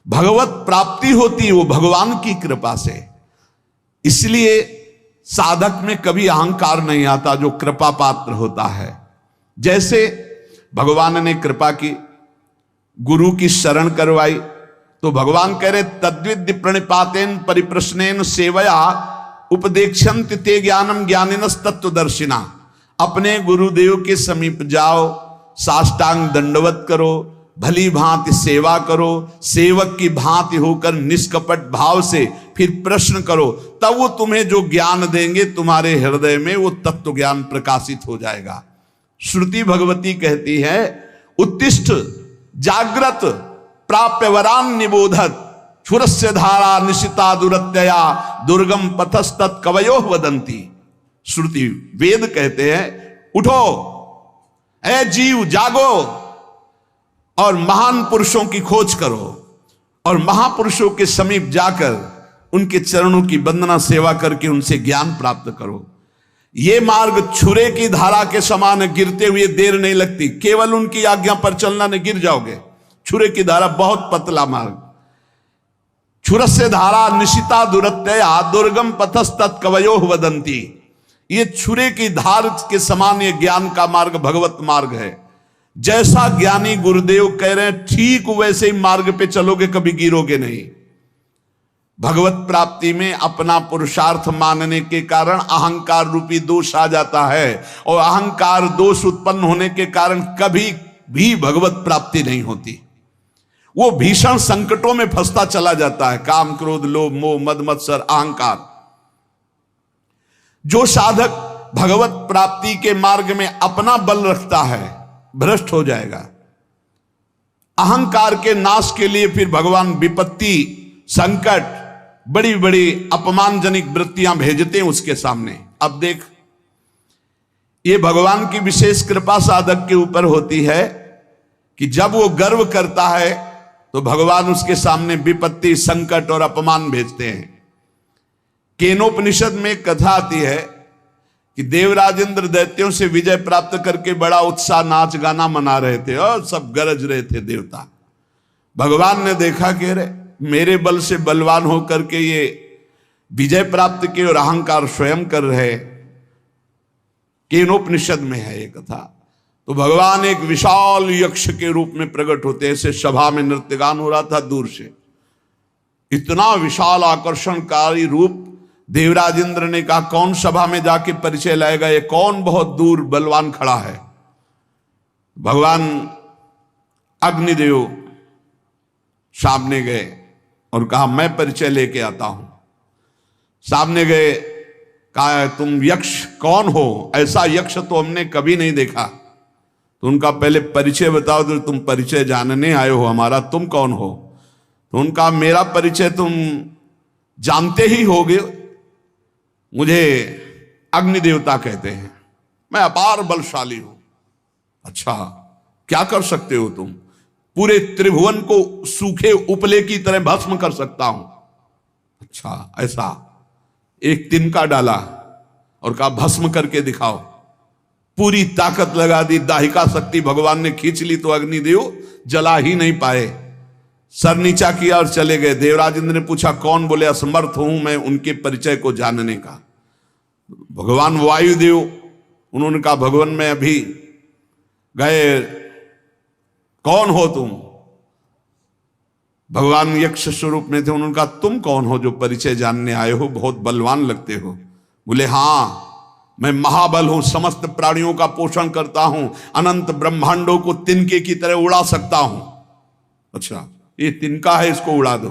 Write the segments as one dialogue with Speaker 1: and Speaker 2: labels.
Speaker 1: भगवत प्राप्ति होती है वो भगवान की कृपा से। इसलिए साधक में कभी अहंकार नहीं आता जो कृपा पात्र होता है। जैसे भगवान ने कृपा की, गुरु की शरण करवाई, तो भगवान कह रहे तद्विद्य प्रणिपातेन परिप्रश्नेन सेवया उपदेक्षन्त ते ज्ञानम ज्ञानिनस तत्वदर्शिना। अपने गुरुदेव के समीप जाओ, साष्टांग दंडवत करो, भली भांति सेवा करो, सेवक की भांति होकर निष्कपट भाव से फिर प्रश्न करो, तब वो तुम्हें जो ज्ञान देंगे तुम्हारे हृदय में वो तत्व ज्ञान प्रकाशित हो जाएगा। श्रुति भगवती कहती है उत्तिष्ठ जागृत प्राप्य वरान निबोधत क्षुरस्य धारा निशिता दुरत्यया दुर्गम पथस्तत् कवयो वदंती। श्रुति वेद कहते हैं उठो ऐ जीव, जागो और महान पुरुषों की खोज करो और महापुरुषों के समीप जाकर उनके चरणों की वंदना सेवा करके उनसे ज्ञान प्राप्त करो। ये मार्ग छुरे की धारा के समान है, गिरते हुए देर नहीं लगती, केवल उनकी आज्ञा पर चलना नहीं गिर जाओगे। छुरे की धारा बहुत पतला मार्ग, छुरस्य धारा निशिता दुरत्यया दुर्गम पथस्तत् कवयो वदंती। ये छुरे की धार के समान ये ज्ञान का मार्ग भगवत मार्ग है। जैसा ज्ञानी गुरुदेव कह रहे हैं ठीक वैसे ही मार्ग पे चलोगे, कभी गिरोगे नहीं। भगवत प्राप्ति में अपना पुरुषार्थ मानने के कारण अहंकार रूपी दोष आ जाता है और अहंकार दोष उत्पन्न होने के कारण कभी भी भगवत प्राप्ति नहीं होती। वो भीषण संकटों में फंसता चला जाता है, काम क्रोध लोभ मोह मद मत्सर अहंकार। जो साधक भगवत प्राप्ति के मार्ग में अपना बल रखता है भ्रष्ट हो जाएगा। अहंकार के नाश के लिए फिर भगवान विपत्ति संकट बड़ी बड़ी अपमानजनक वृत्तियां भेजते हैं उसके सामने। अब देख, ये भगवान की विशेष कृपा साधक के ऊपर होती है कि जब वो गर्व करता है तो भगवान उसके सामने विपत्ति संकट और अपमान भेजते हैं। केनोपनिषद में एक कथा आती है कि देवराजेंद्र दैत्यों से विजय प्राप्त करके बड़ा उत्साह नाच गाना मना रहे थे और सब गरज रहे थे देवता। भगवान ने देखा कि अरे मेरे बल से बलवान होकर के ये विजय प्राप्त किए और अहंकार स्वयं कर रहे। केनोपनिषद में है ये कथा। तो भगवान एक विशाल यक्ष के रूप में प्रकट होते, ऐसे सभा में नृत्य गान हो रहा था दूर से, इतना विशाल आकर्षणकारी रूप। देवराजेंद्र ने कहा कौन सभा में जाके परिचय लाएगा, ये कौन बहुत दूर बलवान खड़ा है। भगवान अग्निदेव सामने गए और कहा मैं परिचय लेके आता हूं। सामने गए, कहा तुम यक्ष कौन हो, ऐसा यक्ष तो हमने कभी नहीं देखा। तो उनका पहले परिचय बताओ, तो तुम परिचय जानने आए हो हमारा, तुम कौन हो। तो उनका मेरा परिचय तुम जानते ही होगे, मुझे अग्नि देवता कहते हैं, मैं अपार बलशाली हूं। अच्छा क्या कर सकते हो तुम? पूरे त्रिभुवन को सूखे उपले की तरह भस्म कर सकता हूं। अच्छा ऐसा, एक तिनका डाला और कहा भस्म करके दिखाओ। पूरी ताकत लगा दी, दाहिका शक्ति भगवान ने खींच ली तो अग्निदेव जला ही नहीं पाए। सर नीचा किया और चले गए। देवराजेंद्र ने पूछा कौन? बोले असमर्थ हूं मैं उनके परिचय को जानने का। भगवान वायुदेव, उन्होंने कहा भगवान मैं अभी गए, कौन हो तुम? भगवान यक्ष स्वरूप में थे। उन्होंने कहा तुम कौन हो जो परिचय जानने आए हो, बहुत बलवान लगते हो। बोले हाँ मैं महाबल हूं, समस्त प्राणियों का पोषण करता हूं, अनंत ब्रह्मांडों को तिनके की तरह उड़ा सकता हूं। अच्छा ये तिनका है, इसको उड़ा दो।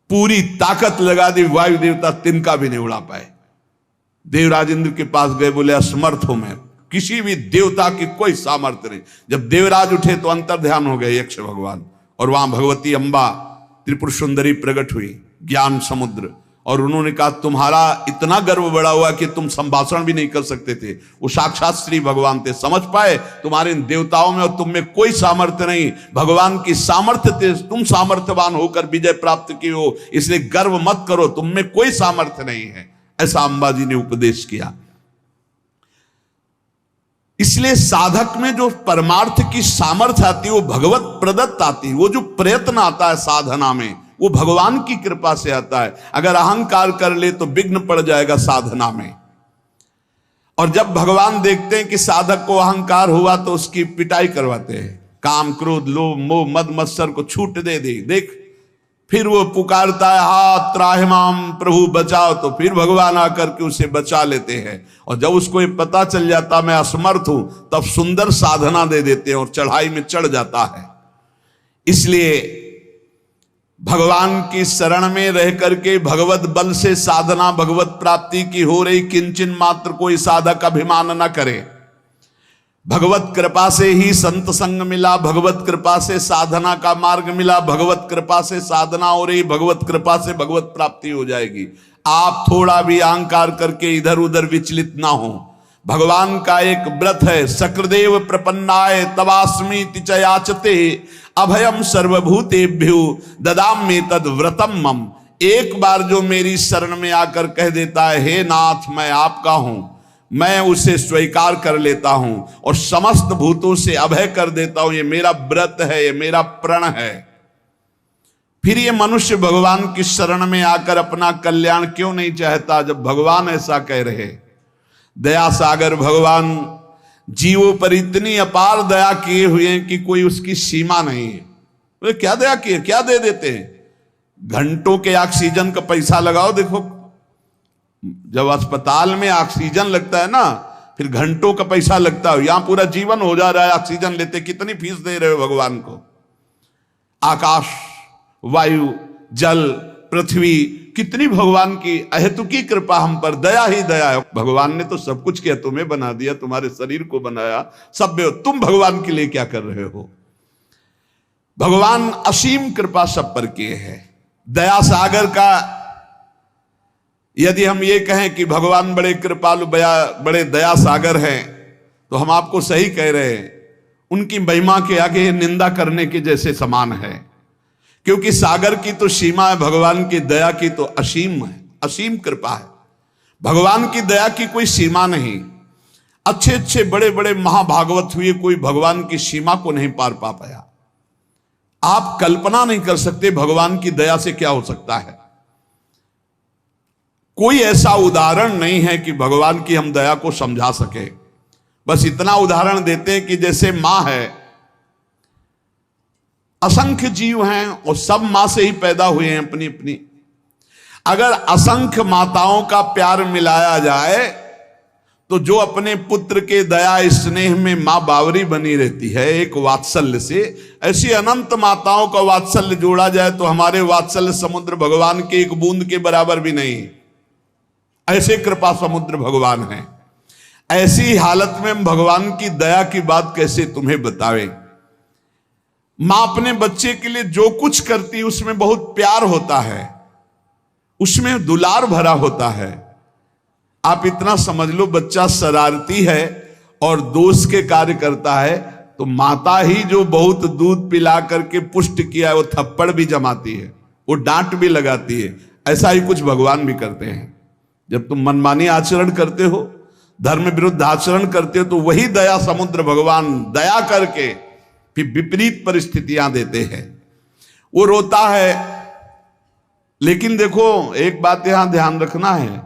Speaker 1: पूरी ताकत लगा दी, वायु देवता तिनका भी नहीं उड़ा पाए। देवराजेंद्र के पास गए, बोले असमर्थ हूं मैं, किसी भी देवता की कोई सामर्थ्य नहीं। जब देवराज उठे तो अंतर ध्यान हो गए यक्ष भगवान, और वहां भगवती अंबा त्रिपुर सुंदरी प्रकट हुई, ज्ञान समुद्र। और उन्होंने कहा तुम्हारा इतना गर्व बड़ा हुआ कि तुम संभाषण भी नहीं कर सकते थे। वो साक्षात श्री भगवान थे, समझ पाए तुम्हारे इन देवताओं में और तुम में कोई सामर्थ्य नहीं, भगवान की सामर्थ्य थे, तुम सामर्थ्यवान होकर विजय प्राप्त की हो, इसलिए गर्व मत करो, तुम में कोई सामर्थ्य नहीं है। ऐसा अंबाजी ने उपदेश किया। इसलिए साधक में जो परमार्थ की सामर्थ्य आती है वो भगवत प्रदत्त आती है। वो जो प्रयत्न आता है साधना में वो भगवान की कृपा से आता है। अगर अहंकार कर ले तो विघ्न पड़ जाएगा साधना में। और जब भगवान देखते हैं कि साधक को अहंकार हुआ तो उसकी पिटाई करवाते हैं। काम क्रोध लोभ मोह मद मत्सर को छूट दे देख, फिर वो पुकारता है हाथ त्राहिमाम प्रभु बचाओ, तो फिर भगवान आकर के उसे बचा लेते हैं। और जब उसको ये पता चल जाता मैं असमर्थ हूं तब सुंदर साधना दे देते हैं और चढ़ाई में चढ़ जाता है। इसलिए भगवान की शरण में रह करके भगवत बल से साधना भगवत प्राप्ति की हो रही, किंचन मात्र कोई साधक अभिमान न करे। भगवत कृपा से ही संत संग मिला, भगवत कृपा से साधना का मार्ग मिला, भगवत कृपा से साधना हो रही, भगवत कृपा से भगवत प्राप्ति हो जाएगी। आप थोड़ा भी अहंकार करके इधर उधर विचलित ना हो। भगवान का एक व्रत है, शक्रदेव प्रपन्नाय तवास्मीति च याचते अभयम सर्वभूतेभ्यो ददाम्ये तद व्रतम मम। एक बार जो मेरी शरण में आकर कह देता है हे नाथ मैं आपका हूं, मैं उसे स्वीकार कर लेता हूं और समस्त भूतों से अभय कर देता हूं। ये मेरा व्रत है, ये मेरा प्रण है। फिर ये मनुष्य भगवान की शरण में आकर अपना कल्याण क्यों नहीं चाहता जब भगवान ऐसा कह रहे। दया सागर भगवान जीवों पर इतनी अपार दया किए हुए हैं कि कोई उसकी सीमा नहीं है। तो क्या दया किए, क्या दे देते हैं। घंटों के ऑक्सीजन का पैसा लगाओ, देखो जब अस्पताल में ऑक्सीजन लगता है ना फिर घंटों का पैसा लगता है। यहां पूरा जीवन हो जा रहा है ऑक्सीजन लेते, कितनी फीस दे रहे हो भगवान को। आकाश वायु जल पृथ्वी, कितनी भगवान की अहेतुकी कृपा हम पर, दया ही दया है। भगवान ने तो सब कुछ किया, तुम्हें बना दिया, तुम्हारे शरीर को बनाया, सब तुम भगवान के लिए क्या कर रहे हो। भगवान असीम कृपा सब पर किए हैं। दया सागर का यदि हम ये कहें कि भगवान बड़े कृपालु बड़े दया सागर हैं तो हम आपको सही कह रहे हैं। उनकी महिमा के आगे निंदा करने के जैसे समान है, क्योंकि सागर की तो सीमा है, भगवान की दया की तो असीम है, असीम कृपा है। भगवान की दया की कोई सीमा नहीं। अच्छे अच्छे बड़े बड़े महाभागवत हुए, कोई भगवान की सीमा को नहीं पार पा पाया। आप कल्पना नहीं कर सकते भगवान की दया से क्या हो सकता है। कोई ऐसा उदाहरण नहीं है कि भगवान की हम दया को समझा सके। बस इतना उदाहरण देते हैं कि जैसे मां है, असंख्य जीव हैं और सब मां से ही पैदा हुए हैं अपनी अपनी। अगर असंख्य माताओं का प्यार मिलाया जाए तो जो अपने पुत्र के दया स्नेह में मां बावरी बनी रहती है एक वात्सल्य से, ऐसी अनंत माताओं का वात्सल्य जोड़ा जाए तो हमारे वात्सल्य समुद्र भगवान के एक बूंद के बराबर भी नहीं। ऐसे कृपा समुद्र भगवान है। ऐसी हालत में हम भगवान की दया की बात कैसे तुम्हें बतावें। मां अपने बच्चे के लिए जो कुछ करती है उसमें बहुत प्यार होता है, उसमें दुलार भरा होता है। आप इतना समझ लो, बच्चा शरारती है और दोष के कार्य करता है तो माता ही जो बहुत दूध पिला करके पुष्ट किया है वो थप्पड़ भी जमाती है, वो डांट भी लगाती है। ऐसा ही कुछ भगवान भी करते हैं। जब तुम मनमानी आचरण करते हो, धर्म विरुद्ध आचरण करते हो, तो वही दया समुद्र भगवान दया करके फिर विपरीत परिस्थितियां देते हैं। वो रोता है, लेकिन देखो एक बात यहां ध्यान रखना है,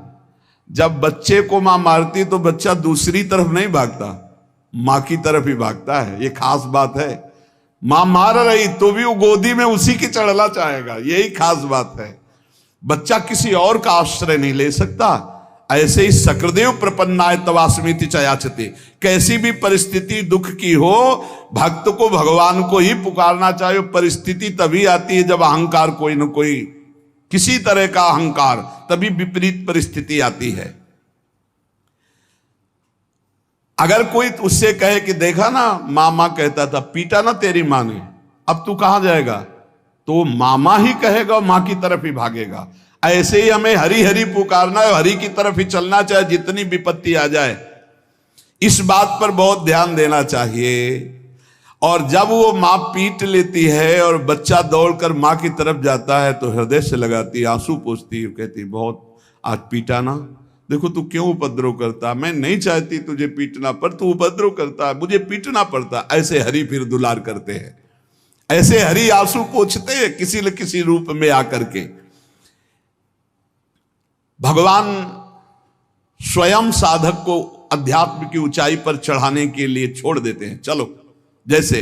Speaker 1: जब बच्चे को मां मारती तो बच्चा दूसरी तरफ नहीं भागता, मां की तरफ ही भागता है। ये खास बात है। मां मार रही तो भी वो गोदी में उसी की चढ़ना चाहेगा, यही खास बात है। बच्चा किसी और का आश्रय नहीं ले सकता। ऐसे ही शक्रदेव प्रपन्नाय तवास्मीति च याचते। कैसी भी परिस्थिति दुख की हो, भक्त को भगवान को ही पुकारना चाहिए। परिस्थिति तभी आती है जब अहंकार कोई न कोई, किसी तरह का अहंकार, तभी विपरीत परिस्थिति आती है। अगर कोई उससे कहे कि देखा ना मामा कहता था, पीटा ना तेरी मां ने, अब तू कहां जाएगा, तो मामा ही कहेगा, मां की तरफ ही भागेगा। ऐसे ही हमें हरि हरि पुकारना है, हरि की तरफ ही चलना चाहिए जितनी विपत्ति आ जाए। इस बात पर बहुत ध्यान देना चाहिए। और जब वो मां पीट लेती है और बच्चा दौड़कर मां की तरफ जाता है तो हृदय से लगाती, आंसू पोंछती, कहती बहुत आज पीटा ना, देखो तू क्यों उपद्रव करता, मैं नहीं चाहती तुझे पीटना पर तू उपद्रव करता, मुझे पीटना पड़ता। ऐसे हरि फिर दुलार करते हैं, ऐसे हरि आंसू पोंछते हैं किसी न किसी रूप में आकर के। भगवान स्वयं साधक को अध्यात्म की ऊंचाई पर चढ़ाने के लिए छोड़ देते हैं। चलो, जैसे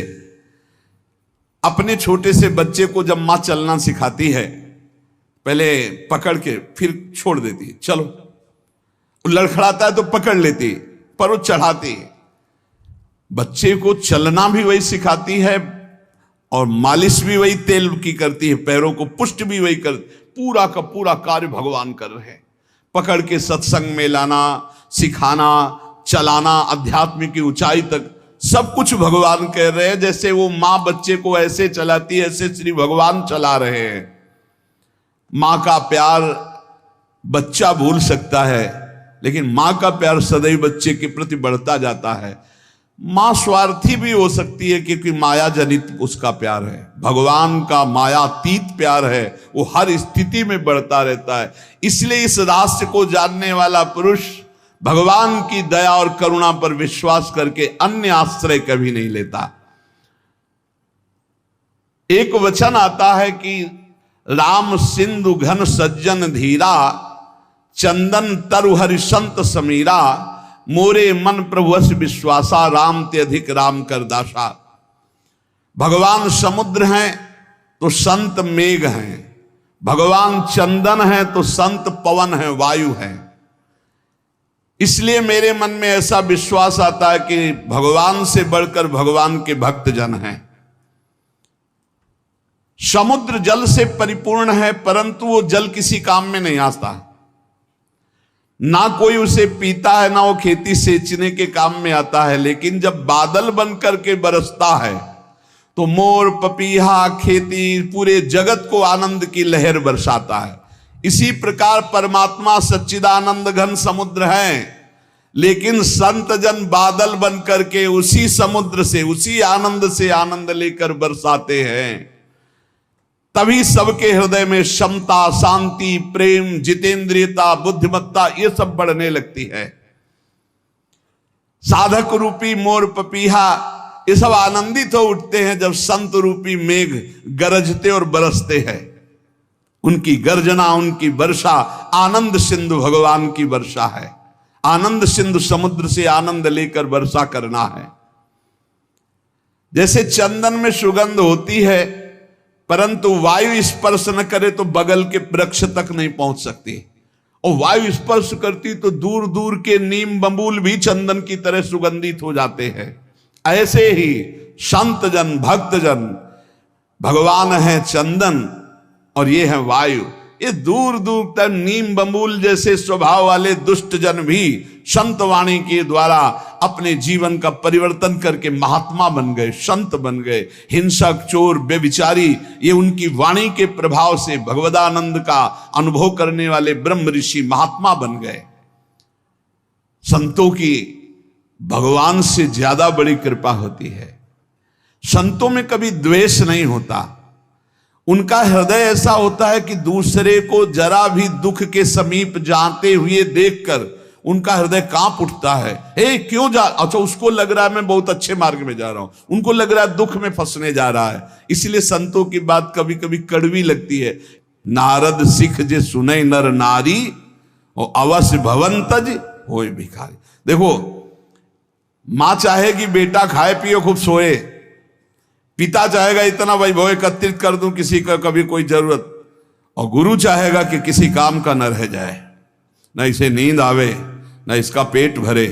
Speaker 1: अपने छोटे से बच्चे को जब मां चलना सिखाती है, पहले पकड़ के फिर छोड़ देती है, चलो, लड़खड़ाता है तो पकड़ लेती पर वो चढ़ाती है। बच्चे को चलना भी वही सिखाती है और मालिश भी वही तेल की करती है, पैरों को पुष्ट भी वही कर, पूरा का पूरा कार्य भगवान कर रहे हैं। पकड़ के सत्संग में लाना, सिखाना, चलाना, अध्यात्म की ऊंचाई तक सब कुछ भगवान कह रहे हैं। जैसे वो मां बच्चे को ऐसे चलाती है, ऐसे श्री भगवान चला रहे हैं। मां का प्यार बच्चा भूल सकता है, लेकिन मां का प्यार सदैव बच्चे के प्रति बढ़ता जाता है। मां स्वार्थी भी हो सकती है क्योंकि माया जनित उसका प्यार है। भगवान का मायातीत प्यार है, वो हर स्थिति में बढ़ता रहता है। इसलिए इस रहस्य को जानने वाला पुरुष भगवान की दया और करुणा पर विश्वास करके अन्य आश्रय कभी नहीं लेता। एक वचन आता है कि राम सिंधु घन सज्जन धीरा, चंदन तरु हरि संत समीरा, मोरे मन प्रभुवश विश्वासा, राम ते अधिक राम कर दासा। भगवान समुद्र हैं तो संत मेघ हैं, भगवान चंदन हैं तो संत पवन है, वायु है। इसलिए मेरे मन में ऐसा विश्वास आता है कि भगवान से बढ़कर भगवान के भक्त जन हैं। समुद्र जल से परिपूर्ण है, परंतु वो जल किसी काम में नहीं आता, ना कोई उसे पीता है, ना वो खेती सींचने के काम में आता है। लेकिन जब बादल बनकर के बरसता है तो मोर, पपीहा, खेती, पूरे जगत को आनंद की लहर बरसाता है। इसी प्रकार परमात्मा सच्चिदानंद घन समुद्र है, लेकिन संत जन बादल बनकर के उसी समुद्र से, उसी आनंद से आनंद लेकर बरसाते हैं। तभी सबके हृदय में क्षमता, शांति, प्रेम, जितेंद्रियता, बुद्धिमत्ता ये सब बढ़ने लगती है। साधक रूपी मोर, पपीहा ये सब आनंदित हो उठते हैं जब संत रूपी मेघ गरजते और बरसते हैं। उनकी गर्जना, उनकी वर्षा आनंद सिंधु भगवान की वर्षा है। आनंद सिंधु समुद्र से आनंद लेकर वर्षा करना है। जैसे चंदन में सुगंध होती है, परंतु वायु स्पर्श न करे तो बगल के वृक्ष तक नहीं पहुंच सकती, और वायु स्पर्श करती तो दूर दूर के नीम बबूल भी चंदन की तरह सुगंधित हो जाते हैं। ऐसे ही संत जन, भक्त जन, भगवान है चंदन और ये है वायु। ये दूर दूर तक नीम बबूल जैसे स्वभाव वाले दुष्ट जन भी संत वाणी के द्वारा अपने जीवन का परिवर्तन करके महात्मा बन गए, संत बन गए। हिंसक, चोर, व्यभिचारी ये उनकी वाणी के प्रभाव से भगवदानंद का अनुभव करने वाले ब्रह्म ऋषि महात्मा बन गए। संतों की भगवान से ज्यादा बड़ी कृपा होती है। संतों में कभी द्वेष नहीं होता। उनका हृदय ऐसा होता है कि दूसरे को जरा भी दुख के समीप जाते हुए देखकर उनका हृदय कांप उठता है। हे क्यों जा, अच्छा उसको लग रहा है मैं बहुत अच्छे मार्ग में जा रहा हूं, उनको लग रहा है दुख में फंसने जा रहा है। इसलिए संतों की बात कभी कभी कड़वी लगती है। नारद सिख जे सुने नर नारी, और अवश्य भवंतज होए भिखारी। देखो, मां चाहेगी बेटा खाए पिए खूब सोए, पिता चाहेगा इतना वैभव एकत्रित कर दूं किसी का कभी कोई जरूरत, और गुरु चाहेगा कि किसी काम का न रह जाए, न इसे नींद आवे, न इसका पेट भरे,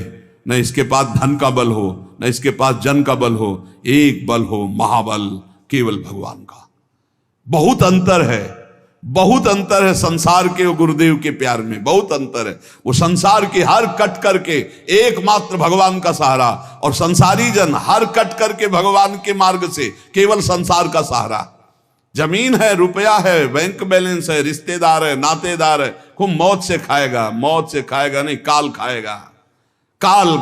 Speaker 1: न इसके पास धन का बल हो, न इसके पास जन का बल हो। एक बल हो महाबल, केवल भगवान का। बहुत अंतर है, बहुत अंतर है संसार के और गुरुदेव के प्यार में, बहुत अंतर है। वो संसार की हर कट करके एकमात्र भगवान का सहारा, और संसारी जन हर कट करके भगवान के मार्ग से केवल संसार का सहारा। जमीन है, रुपया है, बैंक बैलेंस है, रिश्तेदार है, नातेदार है, खूब मौत से खाएगा, मौत से खाएगा नहीं, काल खाएगा। काल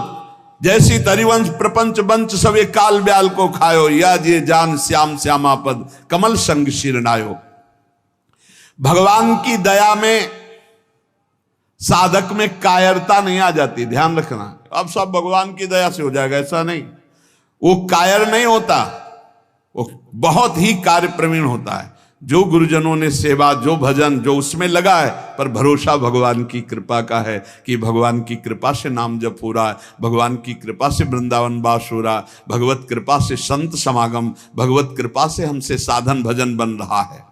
Speaker 1: जैसी तरिवंश प्रपंच बंच सवे काल ब्याल को खायो, या जे जान श्याम श्यामा पद कमल संग शिरनायो। भगवान की दया में साधक में कायरता नहीं आ जाती, ध्यान रखना। अब सब भगवान की दया से हो जाएगा ऐसा नहीं, वो कायर नहीं होता, वो बहुत ही कार्य प्रवीण होता है। जो गुरुजनों ने सेवा, जो भजन, जो उसमें लगा है, पर भरोसा भगवान की कृपा का है कि भगवान की कृपा से नाम जप हो रहा है, भगवान की कृपा से वृंदावन वास हो रहा है, भगवत कृपा से संत समागम, भगवत कृपा से हमसे साधन भजन बन रहा है।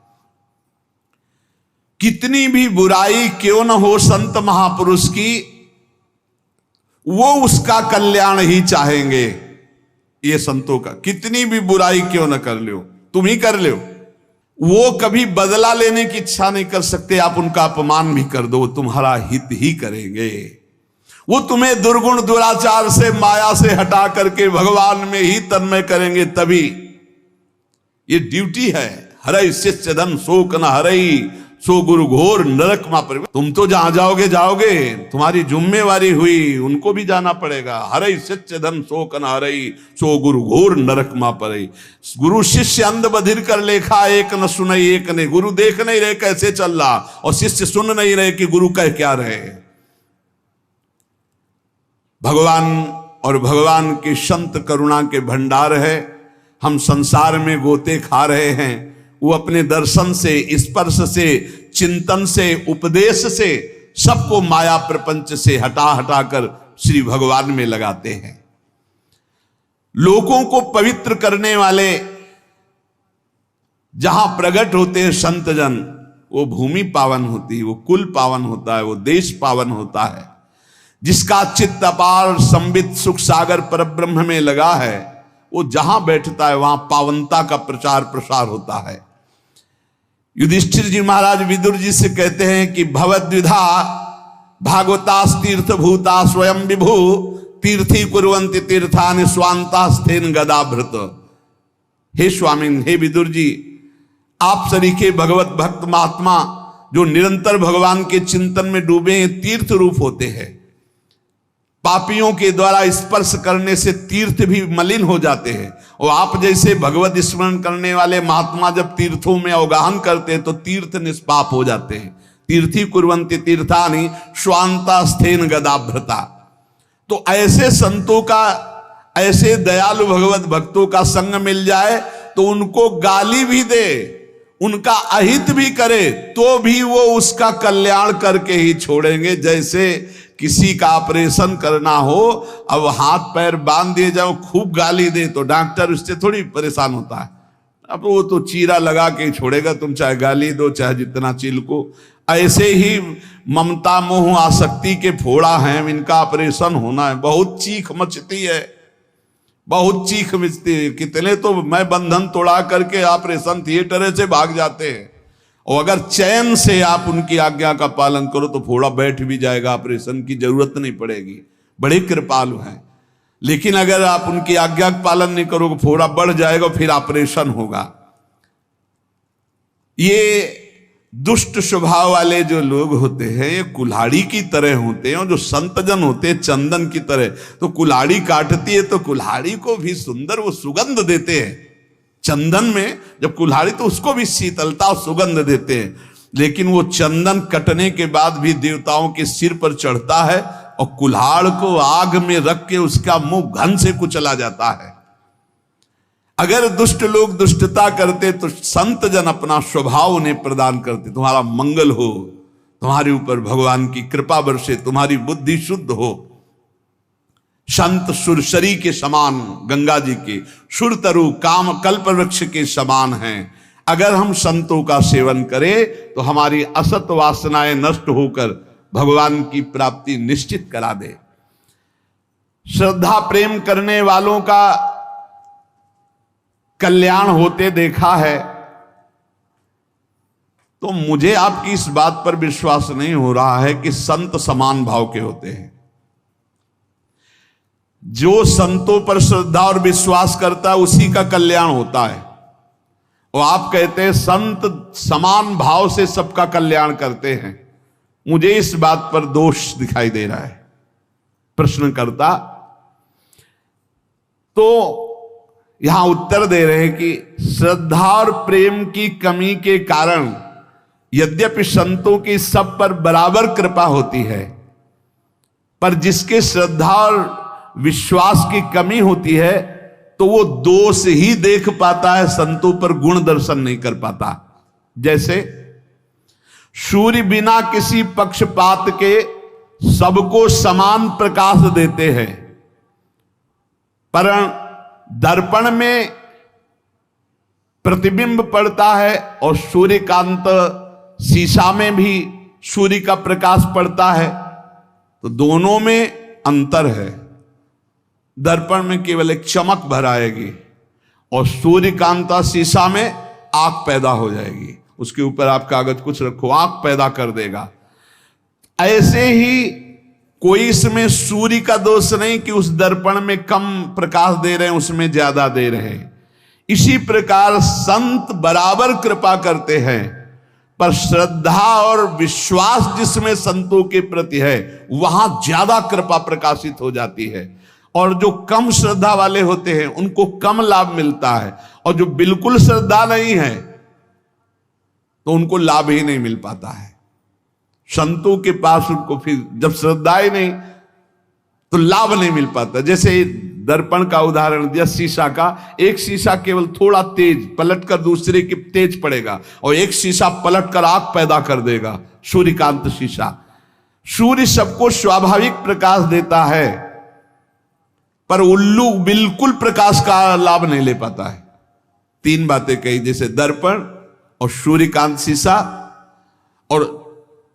Speaker 1: कितनी भी बुराई क्यों न हो संत महापुरुष की, वो उसका कल्याण ही चाहेंगे। ये संतों का, कितनी भी बुराई क्यों न कर लो, तुम ही कर लो, वो कभी बदला लेने की इच्छा नहीं कर सकते। आप उनका अपमान भी कर दो, तुम्हारा हित ही करेंगे। वो तुम्हें दुर्गुण दुराचार से, माया से हटा करके भगवान में ही तन्मय करेंगे, तभी। ये ड्यूटी है। हरई शिष्य धन शोक न हरई, सो गुरु घोर नरक मा पर। तुम तो जहां जाओगे जाओगे, तुम्हारी जिम्मेवारी हुई, उनको भी जाना पड़ेगा। हरई शिष्य धन शोक न हरई, सो गुरु घोर नरक मा पर। गुरु शिष्य अंध बधिर कर लेखा, एक न सुनई एक ने। गुरु देख नहीं रहे कैसे चल रहा, और शिष्य सुन नहीं रहे कि गुरु कह क्या रहे। भगवान और भगवान के संत करुणा के भंडार है। हम संसार में गोते खा रहे हैं, वो अपने दर्शन से, स्पर्श से, चिंतन से, उपदेश से सबको माया प्रपंच से हटा हटा कर श्री भगवान में लगाते हैं। लोगों को पवित्र करने वाले जहां प्रकट होते हैं संत जन, वो भूमि पावन होती है, वो कुल पावन होता है, वो देश पावन होता है। जिसका चित्त अपार संबित सुख सागर परब्रह्म में लगा है, वो जहां बैठता है वहां पावनता का प्रचार प्रसार होता है। युधिष्ठिर जी महाराज विदुर जी से कहते हैं कि भवद्विधा भागवतास तीर्थ भूता स्वयं विभु, तीर्थी कुर्वन्ति तीर्थानि स्वांतास्थेन गदाभृत। हे स्वामी, हे विदुर जी, आप सरीखे भगवत भक्त महात्मा जो निरंतर भगवान के चिंतन में डूबे हैं, तीर्थ रूप होते हैं। पापियों के द्वारा स्पर्श करने से तीर्थ भी मलिन हो जाते हैं, और आप जैसे भगवत स्मरण करने वाले महात्मा जब तीर्थों में अवगाहन करते हैं तो तीर्थ निष्पाप हो जाते हैं। तीर्थी कुर्वन्ति तीर्थानि स्वांतास्थेन गदाभृता। तो ऐसे संतों का, ऐसे दयालु भगवत भक्तों का संग मिल जाए तो उनको गाली भी दे, उनका अहित भी करे, तो भी वो उसका कल्याण करके ही छोड़ेंगे। जैसे किसी का ऑपरेशन करना हो, अब हाथ पैर बांध दिए जाओ, खूब गाली दे तो डॉक्टर उससे थोड़ी परेशान होता है, अब वो तो चीरा लगा के ही छोड़ेगा, तुम चाहे गाली दो चाहे जितना चिल्को। ऐसे ही ममता मोह आसक्ति के फोड़ा हैं, इनका ऑपरेशन होना है, बहुत चीख मचती है, बहुत चीख मचती है। कितने तो मैं बंधन तोड़ा करके ऑपरेशन थिएटर से भाग जाते हैं, और अगर चैन से आप उनकी आज्ञा का पालन करो तो फोड़ा बैठ भी जाएगा, ऑपरेशन की जरूरत नहीं पड़ेगी। बड़े कृपालु हैं। लेकिन अगर आप उनकी आज्ञा का पालन नहीं करोगे, फोड़ा बढ़ जाएगा, फिर ऑपरेशन होगा। ये दुष्ट स्वभाव वाले जो लोग होते हैं, ये कुल्हाड़ी की तरह होते हैं, और जो संतजन होते हैं चंदन की तरह। तो कुल्हाड़ी काटती है तो कुल्हाड़ी को भी सुंदर वो सुगंध देते हैं। चंदन में जब कुल्हाड़ी, तो उसको भी शीतलता और सुगंध देते हैं। लेकिन वो चंदन कटने के बाद भी देवताओं के सिर पर चढ़ता है, और कुल्हाड़ को आग में रख के उसका मुंह घन से कुचला जाता है। अगर दुष्ट लोग दुष्टता करते तो संत जन अपना स्वभाव उन्हें प्रदान करते, तुम्हारा मंगल हो, तुम्हारे ऊपर भगवान की कृपा बरसे, तुम्हारी बुद्धि शुद्ध हो। संत सुरसरी के समान, गंगा जी के सुरतरु काम कल्प वृक्ष के समान हैं। अगर हम संतों का सेवन करें तो हमारी असत वासनाएं नष्ट होकर भगवान की प्राप्ति निश्चित करा दे। श्रद्धा प्रेम करने वालों का कल्याण होते देखा है, तो मुझे आपकी इस बात पर विश्वास नहीं हो रहा है कि संत समान भाव के होते हैं। जो संतों पर श्रद्धा और विश्वास करता है उसी का कल्याण होता है। और आप कहते हैं संत समान भाव से सबका कल्याण करते हैं, मुझे इस बात पर दोष दिखाई दे रहा है। प्रश्न करता तो यहां उत्तर दे रहे हैं कि श्रद्धा और प्रेम की कमी के कारण यद्यपि संतों की सब पर बराबर कृपा होती है, पर जिसके श्रद्धा और विश्वास की कमी होती है तो वो दोष ही देख पाता है, संतों पर गुण दर्शन नहीं कर पाता। जैसे सूर्य बिना किसी पक्षपात के सबको समान प्रकाश देते हैं, पर दर्पण में प्रतिबिंब पड़ता है और सूर्यकांत शीशा में भी सूर्य का प्रकाश पड़ता है, तो दोनों में अंतर है। दर्पण में केवल एक चमक भर आएगी और सूर्यकांता शीशा में आग पैदा हो जाएगी। उसके ऊपर आप कागज कुछ रखो, आग पैदा कर देगा। ऐसे ही कोई इसमें सूर्य का दोष नहीं कि उस दर्पण में कम प्रकाश दे रहे हैं, उसमें ज्यादा दे रहे हैं। इसी प्रकार संत बराबर कृपा करते हैं, पर श्रद्धा और विश्वास जिसमें संतों के प्रति है वहां ज्यादा कृपा प्रकाशित हो जाती है, और जो कम श्रद्धा वाले होते हैं उनको कम लाभ मिलता है, और जो बिल्कुल श्रद्धा नहीं है तो उनको लाभ ही नहीं मिल पाता है। संतों के पास उनको फिर जब श्रद्धा ही नहीं तो लाभ नहीं मिल पाता। जैसे दर्पण का उदाहरण दिया, शीशा का, एक शीशा केवल थोड़ा तेज पलटकर दूसरे के तेज पड़ेगा, और एक शीशा पलटकर आग पैदा कर देगा, सूर्यकांत शीशा। सूर्य सबको स्वाभाविक प्रकाश देता है, पर उल्लू बिल्कुल प्रकाश का लाभ नहीं ले पाता है। तीन बातें कही, जैसे दर्पण और सूर्यकांत शीशा और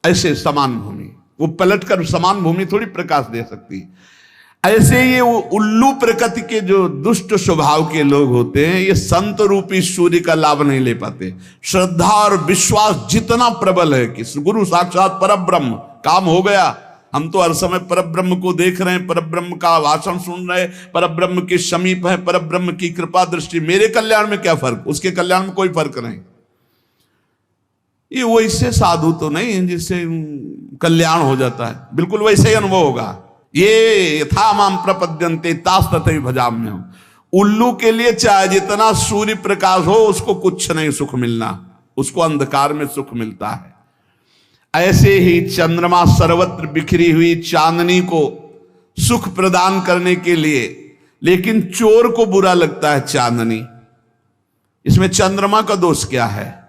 Speaker 1: ऐसे समान भूमि, वो पलटकर समान भूमि थोड़ी प्रकाश दे सकती है। ऐसे ये उल्लू प्रकृति के जो दुष्ट स्वभाव के लोग होते हैं, ये संत रूपी सूर्य का लाभ नहीं ले पाते। श्रद्धा और विश्वास जितना प्रबल है कि गुरु साक्षात परब्रह्म, काम हो गया, हम तो हर समय परब्रह्म को देख रहे हैं, परब्रह्म का भाषण सुन रहे हैं, परब्रह्म के समीप है, परब्रह्म की कृपा दृष्टि, मेरे कल्याण में क्या फर्क, उसके कल्याण में कोई फर्क नहीं। ये वैसे साधु तो नहीं है जिससे कल्याण हो जाता है, बिल्कुल वैसे ही अनुभव होगा। ये यथा माम प्रपद्यन्ते तास तथैव भजाम्यहम्। उल्लू के लिए चाहे जितना सूर्य प्रकाश हो उसको कुछ नहीं सुख मिलना, उसको अंधकार में सुख मिलता है। ऐसे ही चंद्रमा सर्वत्र बिखरी हुई चांदनी को सुख प्रदान करने के लिए, लेकिन चोर को बुरा लगता है चांदनी, इसमें चंद्रमा का दोष क्या है?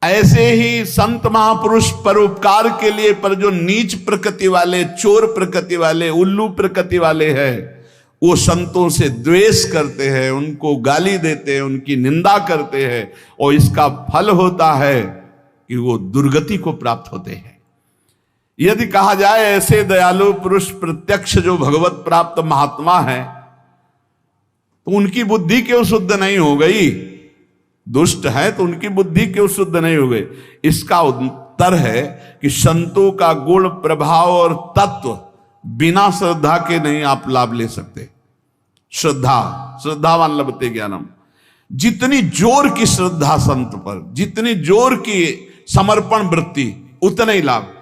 Speaker 1: ऐसे ही संत महापुरुष परोपकार के लिए, पर जो नीच प्रकृति वाले, चोर प्रकृति वाले, उल्लू प्रकृति वाले हैं, वो संतों से द्वेष करते हैं, उनको गाली देते हैं, उनकी निंदा करते हैं, और इसका फल होता है कि वो दुर्गति को प्राप्त होते हैं। यदि कहा जाए ऐसे दयालु पुरुष प्रत्यक्ष जो भगवत प्राप्त महात्मा है, तो उनकी बुद्धि क्यों शुद्ध नहीं हो गई? दुष्ट है तो उनकी बुद्धि क्यों शुद्ध नहीं हो गई? इसका उत्तर है कि संतों का गुण, प्रभाव और तत्व बिना श्रद्धा के नहीं आप लाभ ले सकते। श्रद्धावान लभते ज्ञानम, जितनी जोर की श्रद्धा संत पर, जितनी जोर की समर्पण वृत्ति, उतना ही लाभ।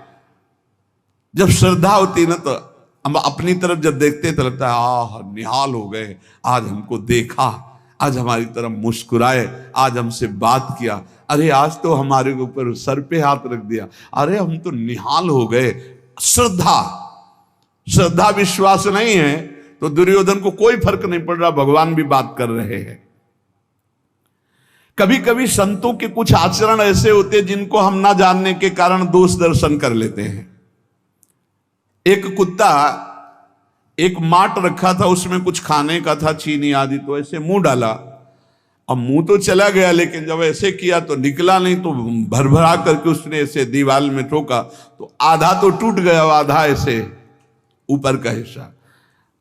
Speaker 1: जब श्रद्धा होती ना तो हम अपनी तरफ जब देखते तो लगता है आह निहाल हो गए, आज हमको देखा, आज हमारी तरफ मुस्कुराए, आज हमसे बात किया, अरे आज तो हमारे ऊपर सर पे हाथ रख दिया, अरे हम तो निहाल हो गए। श्रद्धा विश्वास नहीं है तो दुर्योधन को कोई फर्क नहीं पड़ रहा, भगवान भी बात कर रहे हैं। कभी कभी संतों के कुछ आचरण ऐसे होते हैं जिनको हम ना जानने के कारण दोष दर्शन कर लेते हैं। एक कुत्ता एक माट रखा था, उसमें कुछ खाने का था, चीनी आदि, तो ऐसे मुंह डाला, अब मुंह तो चला गया, लेकिन जब ऐसे किया तो निकला नहीं, तो भरभरा करके उसने ऐसे दीवार में ठोका तो आधा तो टूट गया, आधा ऐसे ऊपर का हिस्सा।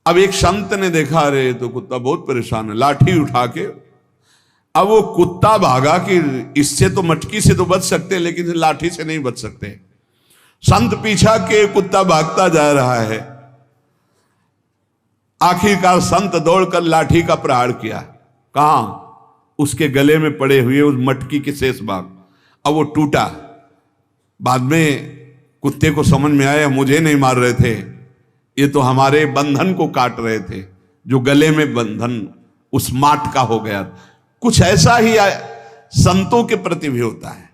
Speaker 1: अब एक संत ने देखा, अरे तो कुत्ता बहुत परेशान है, लाठी उठा के, अब वो कुत्ता भागा कि इससे तो मटकी से तो बच सकते लेकिन लाठी से नहीं बच सकते। संत पीछा के कुत्ता भागता जा रहा है, आखिरकार संत दौड़कर लाठी का प्रहार किया, कहां? उसके गले में पड़े हुए उस मटकी के शेष भाग। अब वो टूटा। बाद में कुत्ते को समझ में आया मुझे नहीं मार रहे थे, ये तो हमारे बंधन को काट रहे थे, जो गले में बंधन उस माट का हो गया। कुछ ऐसा ही संतों के प्रति भी होता है।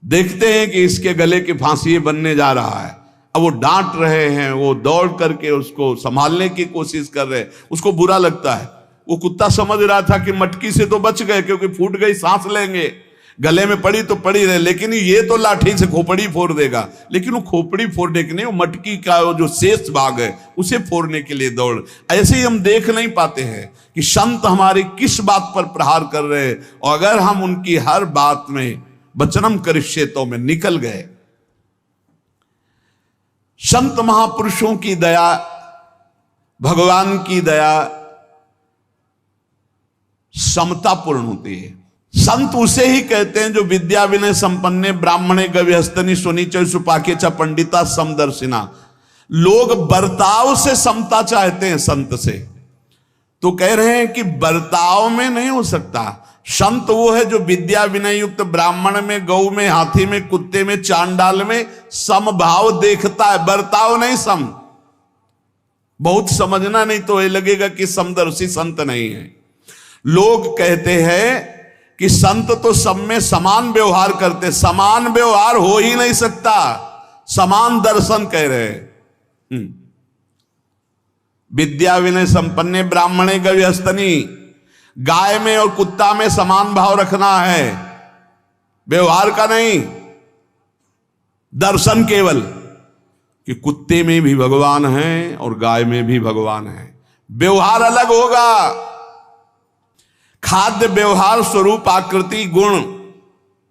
Speaker 1: देखते हैं कि इसके गले की फांसी बनने जा रहा है, अब वो डांट रहे हैं, वो दौड़ करके उसको संभालने की कोशिश कर रहे हैं, उसको बुरा लगता है। वो कुत्ता समझ रहा था कि मटकी से तो बच गए क्योंकि फूट गई, सांस लेंगे, गले में पड़ी तो पड़ी रहे, लेकिन ये तो लाठी से खोपड़ी फोड़ देगा। लेकिन वो खोपड़ी फोड़ने के नहीं, वो मटकी का वो जो शेष भाग है उसे फोड़ने के लिए दौड़। ऐसे ही हम देख नहीं पाते हैं कि संत हमारे किस बात पर प्रहार कर रहे हैं, और अगर हम उनकी हर बात में वचनम करिष्येतो में निकल गए। संत महापुरुषों की दया, भगवान की दया समतापूर्ण होती है। संत उसे ही कहते हैं जो विद्या विनय संपन्ने ब्राह्मणे गव्यस्तनी सुनीच सुपाके च पंडिता समदर्शिना। लोग बर्ताव से समता चाहते हैं संत से, तो कह रहे हैं कि बर्ताव में नहीं हो सकता। संत वो है जो विद्या विनय युक्त ब्राह्मण में, गौ में, हाथी में, कुत्ते में, चांडाल में समभाव देखता है, बर्ताव नहीं सम। बहुत समझना नहीं तो ये लगेगा कि समदर्शी संत नहीं है। लोग कहते हैं कि संत तो सब में समान व्यवहार करते, समान व्यवहार हो ही नहीं सकता, समान दर्शन कह रहे हैं। विद्या विनय संपन्ने ब्राह्मणे गव्यस्तनी, गाय में और कुत्ता में समान भाव रखना है, व्यवहार का नहीं, दर्शन केवल, कि कुत्ते में भी भगवान है और गाय में भी भगवान है। व्यवहार अलग होगा, खाद्य व्यवहार स्वरूप आकृति गुण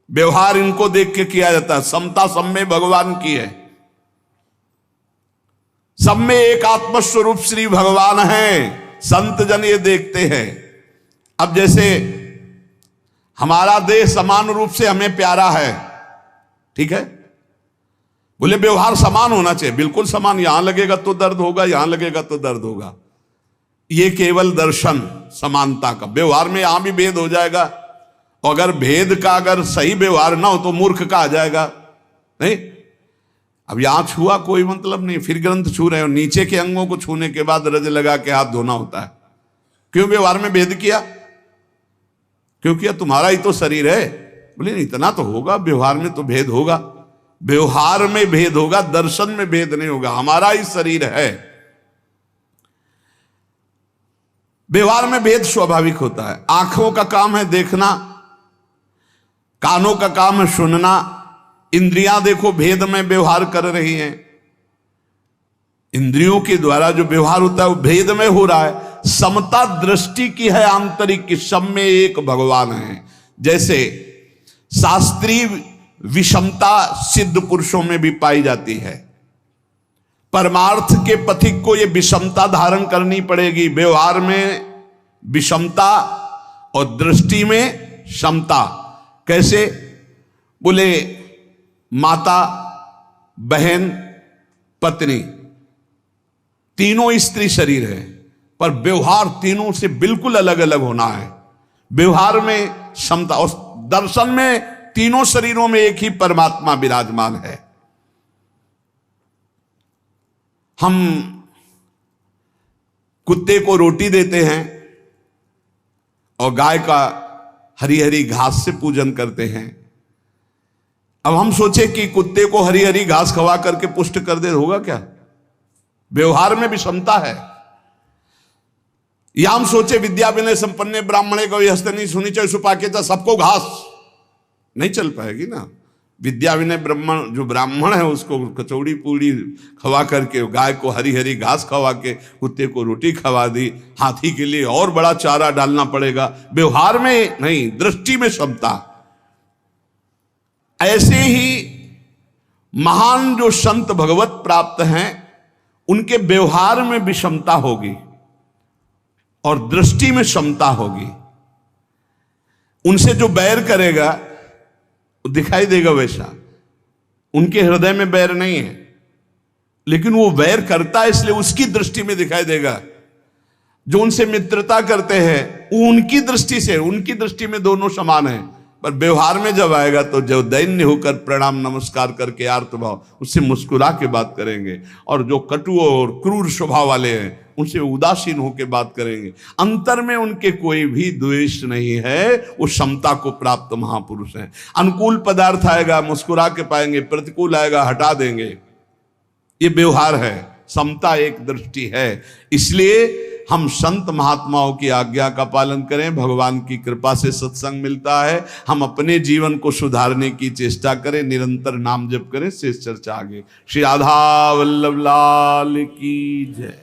Speaker 1: व्यवहार इनको देख के किया जाता है। समता सब में भगवान की है, सब में एक आत्म स्वरूप श्री भगवान है, संत जन ये देखते हैं। अब जैसे हमारा देह समान रूप से हमें प्यारा है, ठीक है, बोले व्यवहार समान होना चाहिए, बिल्कुल समान, यहां लगेगा तो दर्द होगा, यहां लगेगा तो दर्द होगा। ये केवल दर्शन समानता का, व्यवहार में यहां भी भेद हो जाएगा। अगर भेद का अगर सही व्यवहार ना हो तो मूर्ख का आ जाएगा, नहीं। अब यहां छुआ कोई मतलब नहीं, फिर ग्रंथ छू रहे हो, नीचे के अंगों को छूने के बाद रज लगा के हाथ धोना होता है। क्यों व्यवहार में भेद किया? क्यों किया? तुम्हारा ही तो शरीर है। बोले इतना तो होगा, व्यवहार में तो भेद होगा, व्यवहार में भेद होगा, दर्शन में भेद नहीं होगा, हमारा ही शरीर है। व्यवहार में भेद स्वाभाविक होता है। आंखों का काम है देखना, कानों का काम है सुनना, इंद्रियां देखो भेद में व्यवहार कर रही हैं। इंद्रियों के द्वारा जो व्यवहार होता है वो भेद में हो रहा है। समता दृष्टि की है आंतरिक, की सब में एक भगवान है। जैसे शास्त्रीय विषमता सिद्ध पुरुषों में भी पाई जाती है, परमार्थ के पथिक को यह विषमता धारण करनी पड़ेगी। व्यवहार में विषमता और दृष्टि में समता। कैसे? बोले माता, बहन, पत्नी, तीनों स्त्री शरीर है, पर व्यवहार तीनों से बिल्कुल अलग अलग होना है। व्यवहार में समता और दर्शन में तीनों शरीरों में एक ही परमात्मा विराजमान है। हम कुत्ते को रोटी देते हैं और गाय का हरी हरी घास से पूजन करते हैं। अब हम सोचे कि कुत्ते को हरी हरी घास खवा करके पुष्ट कर दे, होगा क्या? व्यवहार में भी क्षमता है। या हम सोचे विद्या विनय संपन्ने ब्राह्मणे को हस्तनी सुनिचय सुपाके, सबको घास नहीं चल पाएगी ना। विद्या विनय ब्राह्मण जो ब्राह्मण है उसको कचौड़ी पूड़ी खवा करके, गाय को हरी हरी घास खवा के, कुत्ते को रोटी खवा दी, हाथी के लिए और बड़ा चारा डालना पड़ेगा। व्यवहार में नहीं, दृष्टि में क्षमता। ऐसे ही महान जो संत भगवत प्राप्त हैं उनके व्यवहार में विषमता होगी और दृष्टि में क्षमता होगी। उनसे जो बैर करेगा दिखाई देगा वैसा, उनके हृदय में बैर नहीं है, लेकिन वो बैर करता है इसलिए उसकी दृष्टि में दिखाई देगा। जो उनसे मित्रता करते हैं वो उनकी दृष्टि से, उनकी दृष्टि में दोनों समान है, पर व्यवहार में जब आएगा तो जो दैन्य होकर प्रणाम नमस्कार करके आर्तभाव उससे मुस्कुरा के बात करेंगे, और जो कटु और क्रूर स्वभाव वाले हैं उनसे उदासीन होकर बात करेंगे, अंतर में उनके कोई भी द्वेष नहीं है, वो समता को प्राप्त महापुरुष हैं। अनुकूल पदार्थ आएगा मुस्कुरा के पाएंगे, प्रतिकूल आएगा हटा देंगे, ये व्यवहार है, समता एक दृष्टि है। इसलिए हम संत महात्माओं की आज्ञा का पालन करें, भगवान की कृपा से सत्संग मिलता है। हम अपने जीवन को सुधारने की चेष्टा करें, निरंतर नाम जप करें। शेष चर्चा आगे। श्री राधा वल्लभ लाल की जय।